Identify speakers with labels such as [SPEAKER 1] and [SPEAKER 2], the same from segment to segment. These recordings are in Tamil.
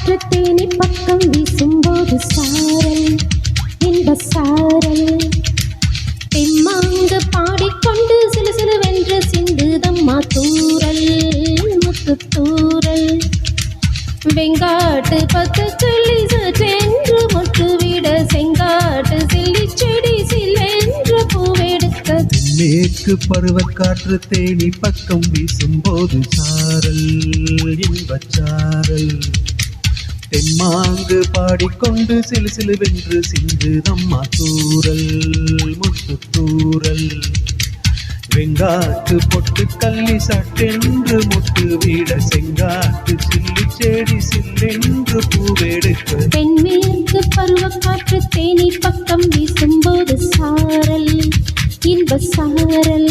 [SPEAKER 1] காற்று தேனி பக்கம் வீசும்போது சாரல் இன்ப சாரல் தெம்மாங்கு பாடிக்கொண்டு சிலு சிலுவென்று சிந்துதம்மா தூரல் முத்து தூரல் வெங்காட்டு பத்து கிளி சற்றென்று முட்டுவிட செங்காட்டு சில்லி செடி சில்லென்று பூவெடுக்க
[SPEAKER 2] மேற்கு பருவக்காற்று தேனி பக்கம் வீசும்போது சாரல் இன்பச்சாரல் தெம்மாங்கு பாடிக்கொண்டு சிலு சிலுவென்று சிந்துதம்மா தூரல் முத்து தூரல் வெங்காட்டு பொட்டு கள்ளி சட்டென்று முட்டு வீட செங்காட்டு சில்லி செடி சில்லென்று பூவெடுக்க
[SPEAKER 1] தென்மேற்கு பருவக்காற்று தேனி பக்கம் வீசும்போது சாரல் இன்ப சாரல்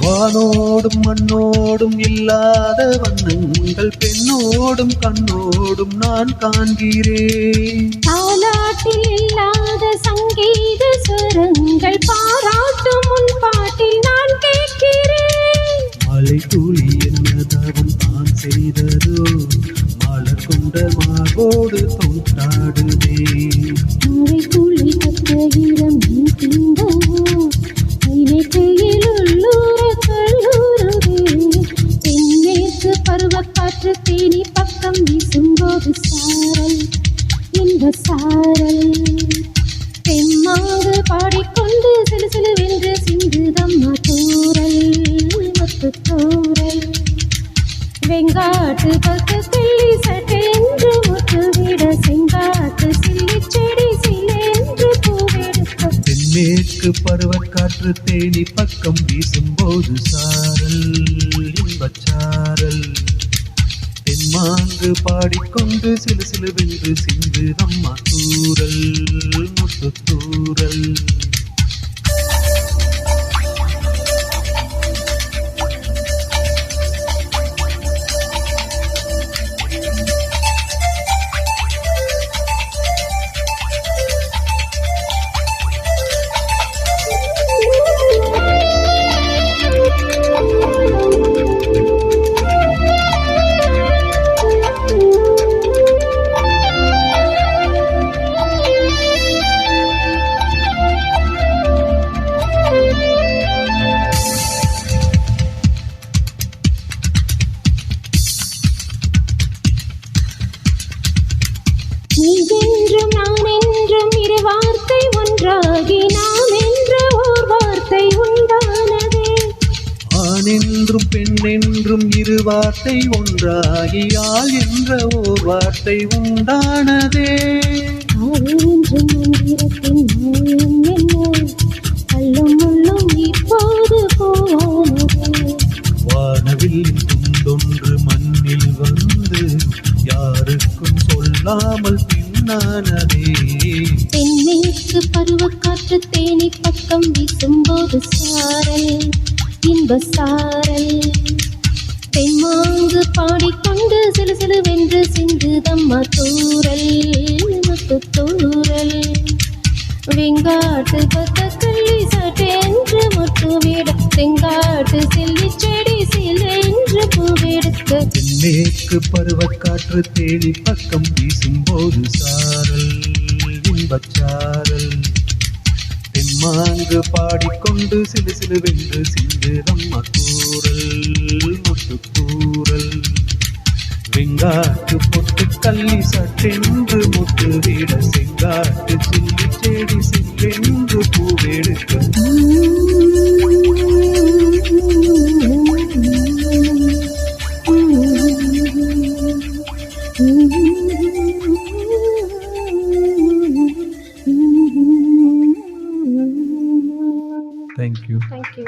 [SPEAKER 2] வானோடும் மண்ணோடும் இல்லாத வண்ணங்கள் பெண்ணோடும் கண்ணோடும் நான் காண்கிறேன்
[SPEAKER 1] தாலாட்டில் இல்லாத சங்கீத சுரங்கள் பாராட்டும் உன் பாட்டில் நான் கேட்கிறேன்
[SPEAKER 2] மலை துளி என்னதவன் தான் செய்ததோ மலர் கொண்ட மார்போடு தோட்டாடுதே
[SPEAKER 1] மழை துளி கத்தகிரம் நீ தீண்டவோ இணைக்கையில் உள்ளூர கல்லூரவே தென்மேற்கு பருவக்காற்று தேனி பக்கம் வீசும்போது சாரல் இன்ப சாரல் தெம்மாங்கு பாடிக்கொண்டு சிலு சிலுவென்று சிந்துதம்மா தூரல் முத்து தூரல் வெங்காட்டு பத்து கிள்ளி சட்டென்று முட்டுவிட செங்காட்டு சில்லி செடி சில்லென்று பூவெடுக்க
[SPEAKER 2] தென்மேற்கு பருவக்காற்று தேனி பக்கம் வீசும்போது சாரல் இன்பச்சாரல் தெம்மாங்கு பாடிக்கொண்டு சிலு சிலுவென்று சிந்துதம்மா தூரல் முத்து தூரல்
[SPEAKER 1] நீ என்றும் நான் என்றும் இரு வார்த்தை ஒன்றாகி நாம் என்ற ஓர் வார்த்தை உண்டானதே
[SPEAKER 2] ஆண் என்றும் பெண் என்றும் இரு வார்த்தை ஒன்றாகி ஆள் என்ற ஓர் வார்த்தை உண்டானதே
[SPEAKER 1] என்றும் மந்திரத்தின் மாயம் என்ன அல்லும் முள்ளும் இப்போது போவானதே
[SPEAKER 2] வானவில் துண்டொன்று மண்ணில் வந்து யாருக்கும் சொல்லாமல் பின்னானதே
[SPEAKER 1] தென்மேற்கு பருவக்காற்று தேனி பக்கம் வீசும்போது சாரல் இன்ப சாரல் தெம்மாங்கு பாடிக்கொண்டு சிலு சிலுவென்று சிந்துதம்மா தூரல் முத்து தூரல் வெங்காட்டு பத்த கிள்ளி சட்டென்று முட்டுவிட செங்காட்டு சில்லி செடி சில்லென்று பூவெடுக்க
[SPEAKER 2] தென்மேற்கு பருவக்காற்று தேனி பக்கம் வீசும்போது சாரல் இன்பச்சாரல் தெம்மாங்கு பாடிக்கொண்டு சிலு சிலுவென்று சிந்துதம்மா தூரல் முத்து தூரல் வெங்காட்டு பொட்டு கள்ளி சட்டென்று முட்டு விட செங்காட்டு சில்லி செடி சில்லென்று பூவெடுக்க Thank you.
[SPEAKER 1] Thank you.